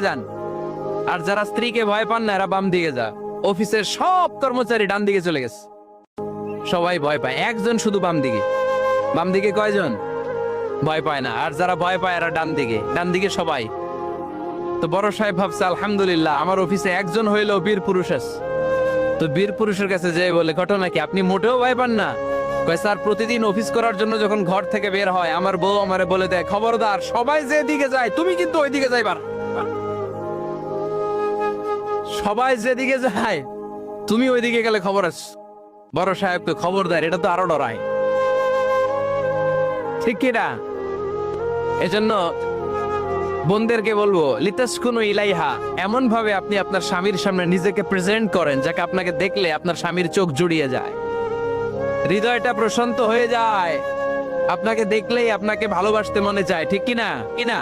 যান। আর যারা স্ত্রীকে ভয় পান না এরা বাম দিকে যা। অফিসের সব কর্মচারী ডান দিকে চলে গেছে, সবাই ভয় পায়, একজন শুধু বাম দিকে। বাম দিকে কয়জন ভয় পায় না? আর যারা ভয় পায় এরা ডান দিকে, ডান দিকে সবাই। তো বড় সাহেব ভাবছে আলহামদুলিল্লাহ আমার অফিসে একজন হইলো বীর পুরুষ আছে। তো বীর পুরুষের কাছে যেয়ে বলে, ঘটনা কি, আপনি মোটেও ভয় পান না? কয় স্যার, প্রতিদিন অফিস করার জন্য যখন ঘর থেকে বের হয় আমার বউ আমারে বলে দেয়, খবরদার সবাই যে দিকে যায় তুমি কিন্তু ওই দিকে যাইবার। সবাই যেদিকে যায় তুমি ওইদিকে গেলে খবর আছে। বড় সাহেব তো খবরদার, এটা তো আরো ডরায়, ঠিক কিনা? এজন্য বোনদেরকে বলবো, লিতাসকুনু ইলাইহা, এমন ভাবে আপনি আপনার স্বামীর সামনে নিজেকে প্রেজেন্ট করেন যাকে আপনাকে দেখলে আপনার স্বামীর চোখ জুড়িয়ে যায়, হৃদয়টা প্রশান্ত হয়ে যায়, আপনাকে দেখলেই আপনাকে ভালোবাসতে মনে চায়, ঠিক কিনা? কিনা?